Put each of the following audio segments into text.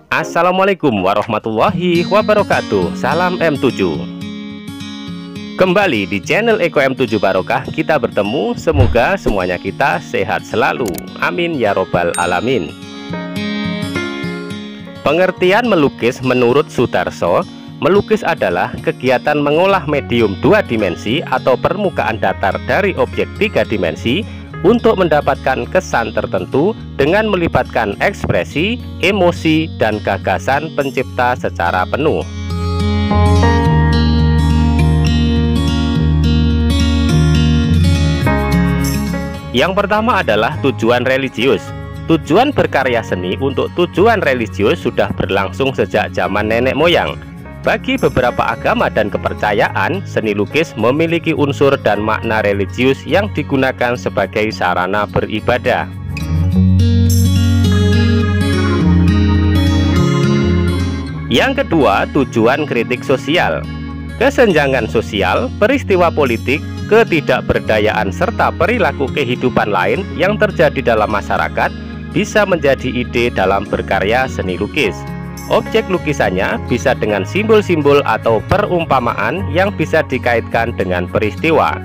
Assalamualaikum warahmatullahi wabarakatuh. Salam M7. Kembali di channel Eko M7 Barokah kita bertemu. Semoga semuanya kita sehat selalu. Amin ya robbal alamin. Pengertian melukis menurut Sudarso, melukis adalah kegiatan mengolah medium 2 dimensi atau permukaan datar dari objek 3 dimensi untuk mendapatkan kesan tertentu dengan melibatkan ekspresi, emosi, dan gagasan pencipta secara penuh. Yang pertama adalah tujuan religius. Tujuan berkarya seni untuk tujuan religius sudah berlangsung sejak zaman nenek moyang. Bagi beberapa agama dan kepercayaan, seni lukis memiliki unsur dan makna religius yang digunakan sebagai sarana beribadah. Yang kedua, tujuan kritik sosial. Kesenjangan sosial, peristiwa politik, ketidakberdayaan serta perilaku kehidupan lain yang terjadi dalam masyarakat bisa menjadi ide dalam berkarya seni lukis. Objek lukisannya bisa dengan simbol-simbol atau perumpamaan yang bisa dikaitkan dengan peristiwa.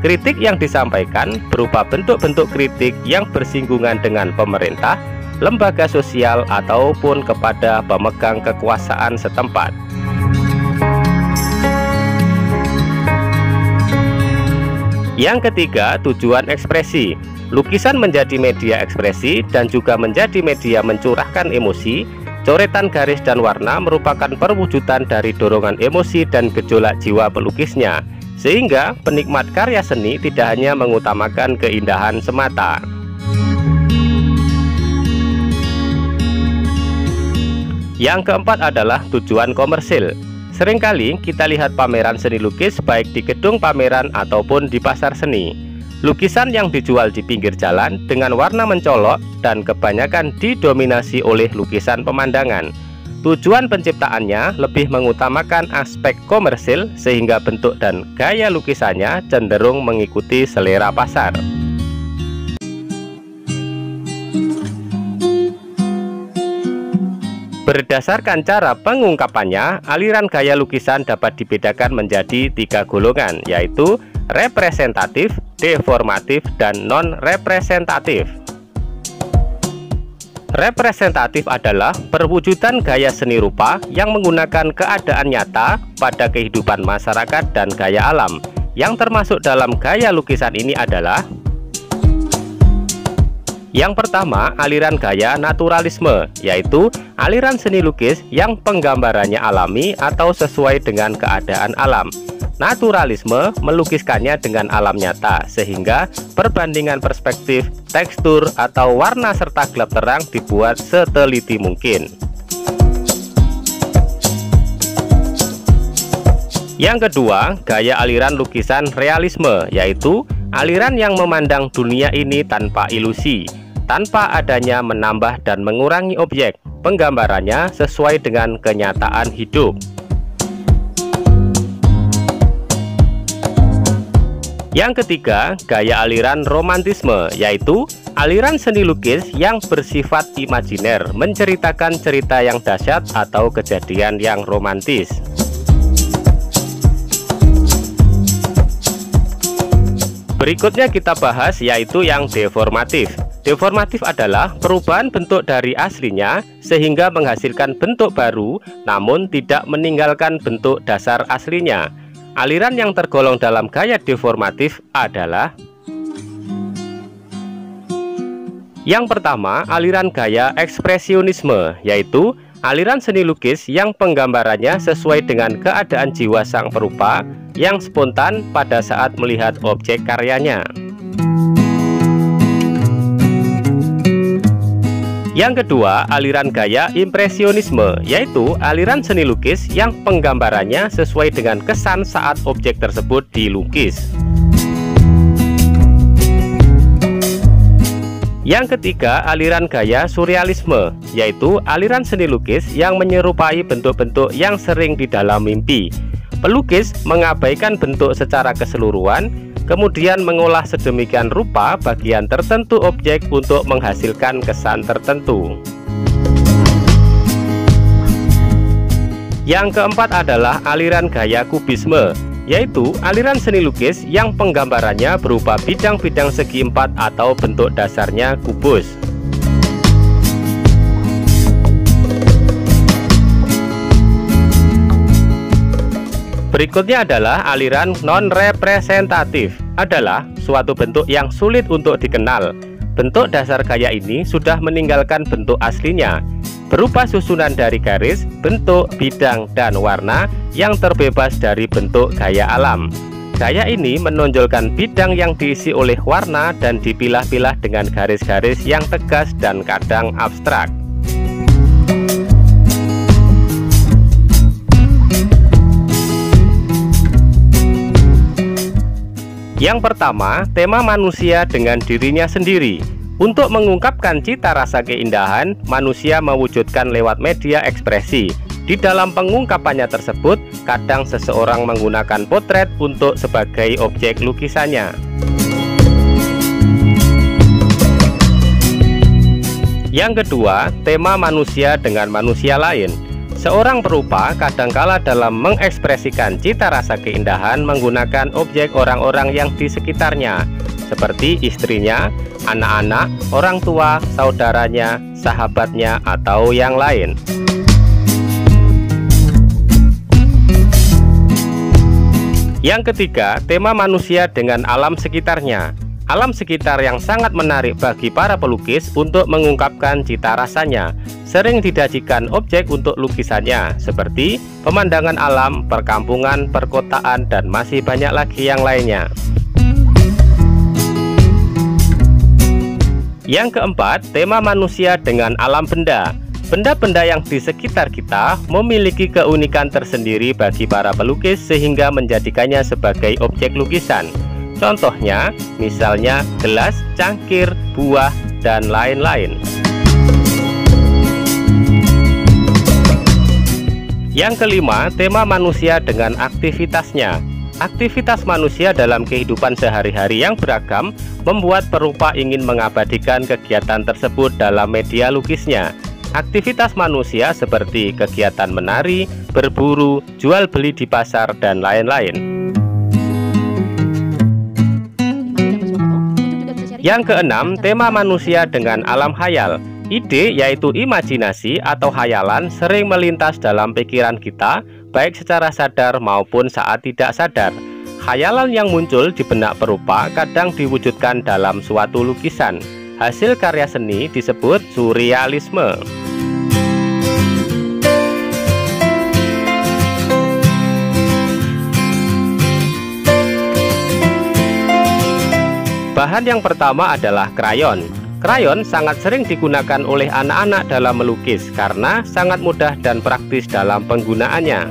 Kritik yang disampaikan berupa bentuk-bentuk kritik yang bersinggungan dengan pemerintah, lembaga sosial, ataupun kepada pemegang kekuasaan setempat. Yang ketiga, tujuan ekspresi. Lukisan menjadi media ekspresi dan juga menjadi media mencurahkan emosi. Coretan garis dan warna merupakan perwujudan dari dorongan emosi dan gejolak jiwa pelukisnya, sehingga penikmat karya seni tidak hanya mengutamakan keindahan semata. Yang keempat adalah tujuan komersil. Seringkali kita lihat pameran seni lukis baik di gedung pameran ataupun di pasar seni. Lukisan yang dijual di pinggir jalan dengan warna mencolok dan kebanyakan didominasi oleh lukisan pemandangan. Tujuan penciptaannya lebih mengutamakan aspek komersil sehingga bentuk dan gaya lukisannya cenderung mengikuti selera pasar. Berdasarkan cara pengungkapannya, aliran gaya lukisan dapat dibedakan menjadi 3 golongan, yaitu representatif, deformatif, dan non-representatif. Representatif adalah perwujudan gaya seni rupa yang menggunakan keadaan nyata pada kehidupan masyarakat dan gaya alam. Yang termasuk dalam gaya lukisan ini adalah: yang pertama, aliran gaya naturalisme, yaitu aliran seni lukis yang penggambarannya alami atau sesuai dengan keadaan alam. Naturalisme melukiskannya dengan alam nyata, sehingga perbandingan perspektif, tekstur, atau warna serta gelap terang dibuat seteliti mungkin. Yang kedua, gaya aliran lukisan realisme, yaitu aliran yang memandang dunia ini tanpa ilusi, tanpa adanya menambah dan mengurangi objek. Penggambarannya sesuai dengan kenyataan hidup. Yang ketiga, gaya aliran romantisme, yaitu aliran seni lukis yang bersifat imajiner, menceritakan cerita yang dahsyat atau kejadian yang romantis. Berikutnya kita bahas yaitu yang deformatif. Deformatif adalah perubahan bentuk dari aslinya sehingga menghasilkan bentuk baru namun tidak meninggalkan bentuk dasar aslinya. Aliran yang tergolong dalam gaya deformatif adalah: yang pertama, aliran gaya ekspresionisme, yaitu aliran seni lukis yang penggambarannya sesuai dengan keadaan jiwa sang perupa yang spontan pada saat melihat objek karyanya. Yang kedua, aliran gaya impresionisme, yaitu aliran seni lukis yang penggambarannya sesuai dengan kesan saat objek tersebut dilukis. Yang ketiga, aliran gaya surrealisme, yaitu aliran seni lukis yang menyerupai bentuk-bentuk yang sering di dalam mimpi. Pelukis mengabaikan bentuk secara keseluruhan kemudian mengolah sedemikian rupa bagian tertentu objek untuk menghasilkan kesan tertentu. Yang keempat adalah aliran gaya kubisme, yaitu aliran seni lukis yang penggambarannya berupa bidang-bidang segi empat atau bentuk dasarnya kubus. Berikutnya adalah aliran non-representatif, adalah suatu bentuk yang sulit untuk dikenal. Bentuk dasar gaya ini sudah meninggalkan bentuk aslinya, berupa susunan dari garis, bentuk, bidang, dan warna yang terbebas dari bentuk gaya alam. Gaya ini menonjolkan bidang yang diisi oleh warna dan dipilah-pilah dengan garis-garis yang tegas dan kadang abstrak. Yang pertama, tema manusia dengan dirinya sendiri. Untuk mengungkapkan cita rasa keindahan, manusia mewujudkan lewat media ekspresi. Di dalam pengungkapannya tersebut, kadang seseorang menggunakan potret untuk sebagai objek lukisannya. Yang kedua, tema manusia dengan manusia lain. Seorang perupa kadangkala dalam mengekspresikan cita rasa keindahan menggunakan objek orang-orang yang di sekitarnya, seperti istrinya, anak-anak, orang tua, saudaranya, sahabatnya, atau yang lain. Yang ketiga, tema manusia dengan alam sekitarnya. Alam sekitar yang sangat menarik bagi para pelukis untuk mengungkapkan cita rasanya. Sering didajikan objek untuk lukisannya, seperti pemandangan alam, perkampungan, perkotaan, dan masih banyak lagi yang lainnya. Yang keempat, tema manusia dengan alam benda. Benda-benda yang di sekitar kita memiliki keunikan tersendiri bagi para pelukis sehingga menjadikannya sebagai objek lukisan. Contohnya, misalnya gelas, cangkir, buah, dan lain-lain. Yang kelima, tema manusia dengan aktivitasnya. Aktivitas manusia dalam kehidupan sehari-hari yang beragam membuat perupa ingin mengabadikan kegiatan tersebut dalam media lukisnya. Aktivitas manusia seperti kegiatan menari, berburu, jual beli di pasar, dan lain-lain. Yang keenam, tema manusia dengan alam khayal. Ide yaitu imajinasi atau khayalan sering melintas dalam pikiran kita, baik secara sadar maupun saat tidak sadar. Khayalan yang muncul di benak perupa kadang diwujudkan dalam suatu lukisan. Hasil karya seni disebut surrealisme. Bahan yang pertama adalah krayon. Krayon sangat sering digunakan oleh anak-anak dalam melukis karena sangat mudah dan praktis dalam penggunaannya.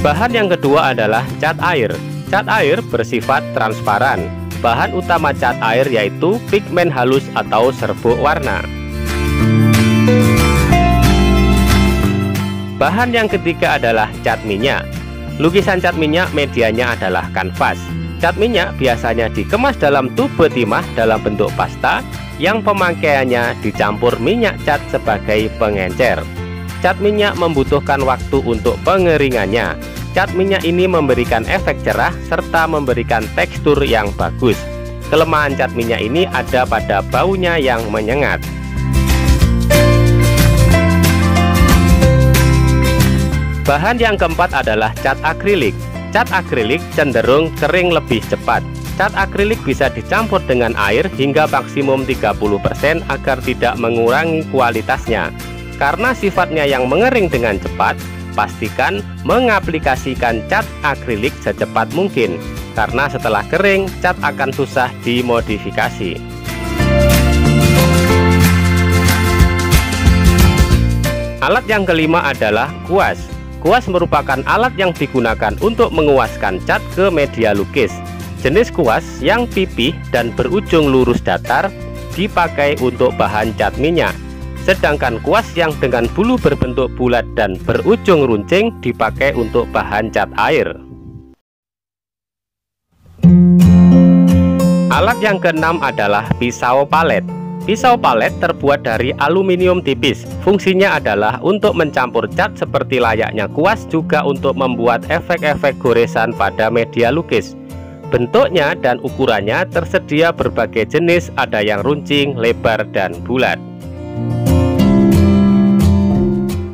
Bahan yang kedua adalah cat air. Cat air bersifat transparan. Bahan utama cat air yaitu pigmen halus atau serbuk warna. Bahan yang ketiga adalah cat minyak. Lukisan cat minyak medianya adalah kanvas. Cat minyak biasanya dikemas dalam tube timah dalam bentuk pasta yang pemakaiannya dicampur minyak cat sebagai pengencer. Cat minyak membutuhkan waktu untuk pengeringannya. Cat minyak ini memberikan efek cerah serta memberikan tekstur yang bagus. Kelemahan cat minyak ini ada pada baunya yang menyengat. Bahan yang keempat adalah cat akrilik. Cat akrilik cenderung kering lebih cepat. Cat akrilik bisa dicampur dengan air hingga maksimum 30% agar tidak mengurangi kualitasnya. Karena sifatnya yang mengering dengan cepat, pastikan mengaplikasikan cat akrilik secepat mungkin. Karena setelah kering, cat akan susah dimodifikasi. Alat yang kelima adalah kuas. Kuas merupakan alat yang digunakan untuk menguaskan cat ke media lukis. Jenis kuas yang pipih dan berujung lurus datar dipakai untuk bahan cat minyak. sedangkan kuas yang dengan bulu berbentuk bulat dan berujung runcing dipakai untuk bahan cat air. Alat yang keenam adalah pisau palet. Pisau palet terbuat dari aluminium tipis. Fungsinya adalah untuk mencampur cat seperti layaknya kuas, juga untuk membuat efek-efek goresan pada media lukis. Bentuknya dan ukurannya tersedia berbagai jenis, ada yang runcing, lebar, dan bulat.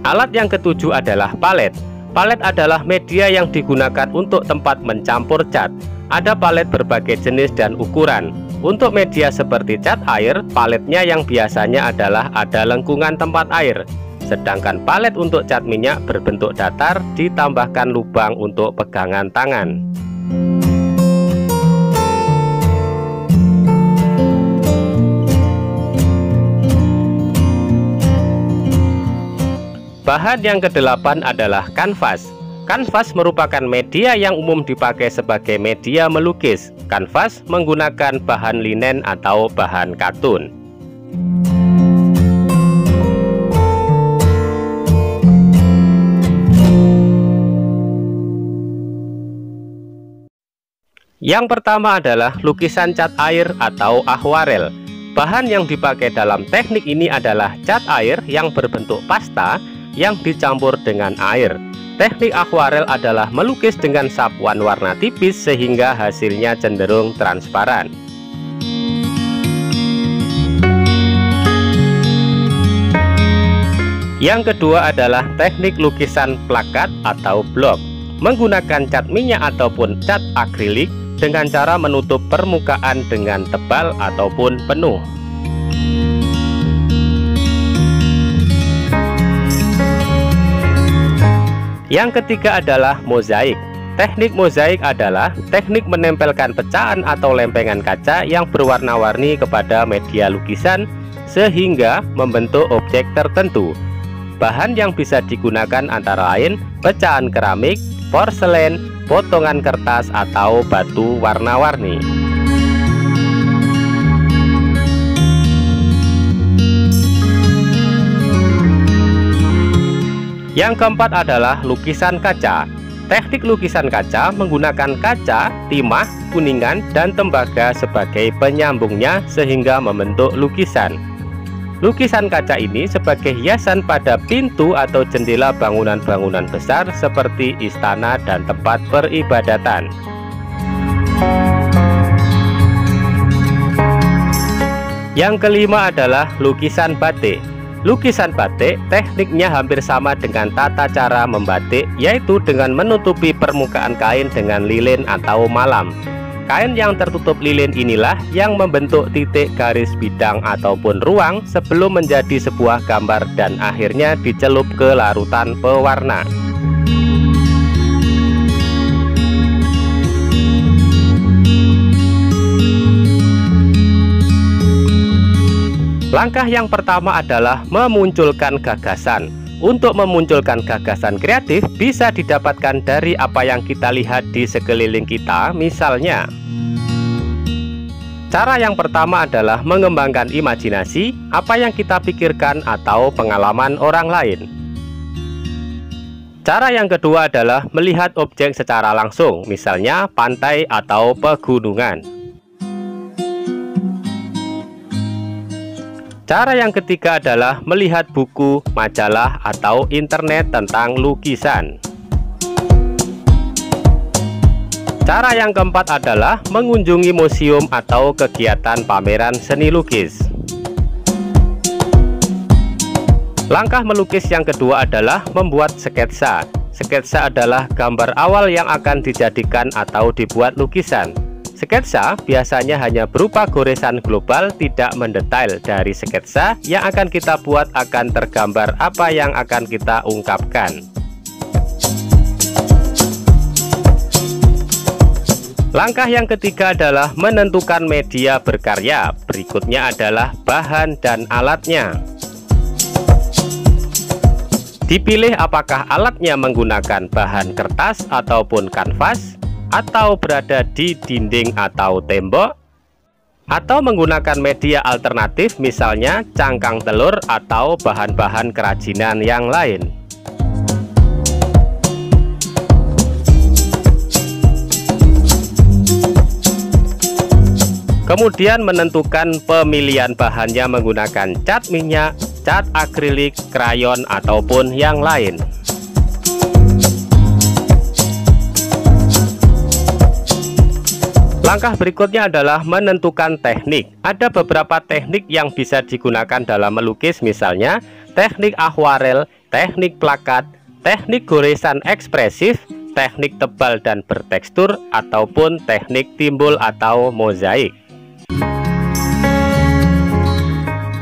Alat yang ketujuh adalah palet. Palet adalah media yang digunakan untuk tempat mencampur cat. Ada palet berbagai jenis dan ukuran. Untuk media seperti cat air, paletnya yang biasanya adalah ada lengkungan tempat air. Sedangkan palet untuk cat minyak berbentuk datar, ditambahkan lubang untuk pegangan tangan. Bahan yang kedelapan adalah kanvas. Kanvas merupakan media yang umum dipakai sebagai media melukis. Kanvas menggunakan bahan linen atau bahan katun. Yang pertama adalah lukisan cat air atau akwarel. Bahan yang dipakai dalam teknik ini adalah cat air yang berbentuk pasta yang dicampur dengan air. Teknik akwarel adalah melukis dengan sapuan warna tipis sehingga hasilnya cenderung transparan. Yang kedua adalah teknik lukisan plakat atau blok. Menggunakan cat minyak ataupun cat akrilik dengan cara menutup permukaan dengan tebal ataupun penuh. Yang ketiga adalah mozaik. Teknik mozaik adalah teknik menempelkan pecahan atau lempengan kaca yang berwarna-warni kepada media lukisan sehingga membentuk objek tertentu. Bahan yang bisa digunakan antara lain pecahan keramik, porselen, potongan kertas, atau batu warna-warni. Yang keempat adalah lukisan kaca. Teknik lukisan kaca menggunakan kaca, timah, kuningan, dan tembaga sebagai penyambungnya sehingga membentuk lukisan. Lukisan kaca ini sebagai hiasan pada pintu atau jendela bangunan-bangunan besar seperti istana dan tempat peribadatan. Yang kelima adalah lukisan batik. Lukisan batik tekniknya hampir sama dengan tata cara membatik, yaitu dengan menutupi permukaan kain dengan lilin atau malam. Kain yang tertutup lilin inilah yang membentuk titik garis bidang ataupun ruang sebelum menjadi sebuah gambar dan akhirnya dicelup ke larutan pewarna. Langkah yang pertama adalah memunculkan gagasan. Untuk memunculkan gagasan kreatif bisa didapatkan dari apa yang kita lihat di sekeliling kita. Misalnya, cara yang pertama adalah mengembangkan imajinasi, apa yang kita pikirkan atau pengalaman orang lain. Cara yang kedua adalah melihat objek secara langsung, misalnya pantai atau pegunungan. Cara yang ketiga adalah melihat buku, majalah, atau internet tentang lukisan. Cara yang keempat adalah mengunjungi museum atau kegiatan pameran seni lukis. Langkah melukis yang kedua adalah membuat sketsa. Sketsa adalah gambar awal yang akan dijadikan atau dibuat lukisan. Sketsa biasanya hanya berupa goresan global, tidak mendetail. Dari sketsa yang akan kita buat akan tergambar apa yang akan kita ungkapkan. Langkah yang ketiga adalah menentukan media berkarya. Berikutnya adalah bahan dan alatnya. Dipilih apakah alatnya menggunakan bahan kertas ataupun kanvas, atau berada di dinding atau tembok. atau menggunakan media alternatif misalnya cangkang telur atau bahan-bahan kerajinan yang lain. Kemudian menentukan pemilihan bahannya menggunakan cat minyak, cat akrilik, krayon, ataupun yang lain. Langkah berikutnya adalah menentukan teknik. Ada beberapa teknik yang bisa digunakan dalam melukis, misalnya teknik akwarel, teknik plakat, teknik goresan ekspresif, teknik tebal dan bertekstur, ataupun teknik timbul atau mozaik.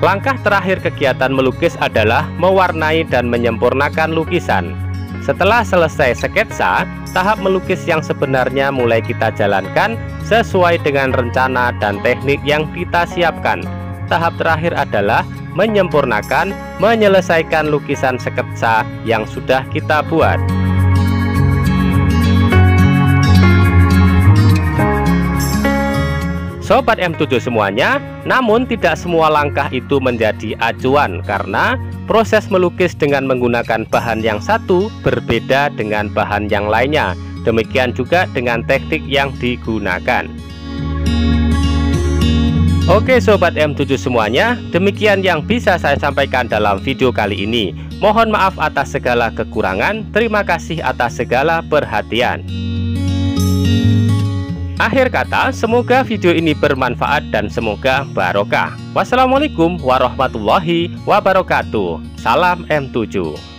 Langkah terakhir kegiatan melukis adalah mewarnai dan menyempurnakan lukisan. Setelah selesai sketsa, tahap melukis yang sebenarnya mulai kita jalankan sesuai dengan rencana dan teknik yang kita siapkan. Tahap terakhir adalah menyempurnakan, menyelesaikan lukisan sketsa yang sudah kita buat. Sobat M7 semuanya, namun tidak semua langkah itu menjadi acuan karena proses melukis dengan menggunakan bahan yang satu berbeda dengan bahan yang lainnya. Demikian juga dengan teknik yang digunakan. Oke Sobat M7 semuanya, demikian yang bisa saya sampaikan dalam video kali ini. Mohon maaf atas segala kekurangan, terima kasih atas segala perhatian. Akhir kata, semoga video ini bermanfaat dan semoga barokah. Wassalamualaikum warahmatullahi wabarakatuh. Salam M7.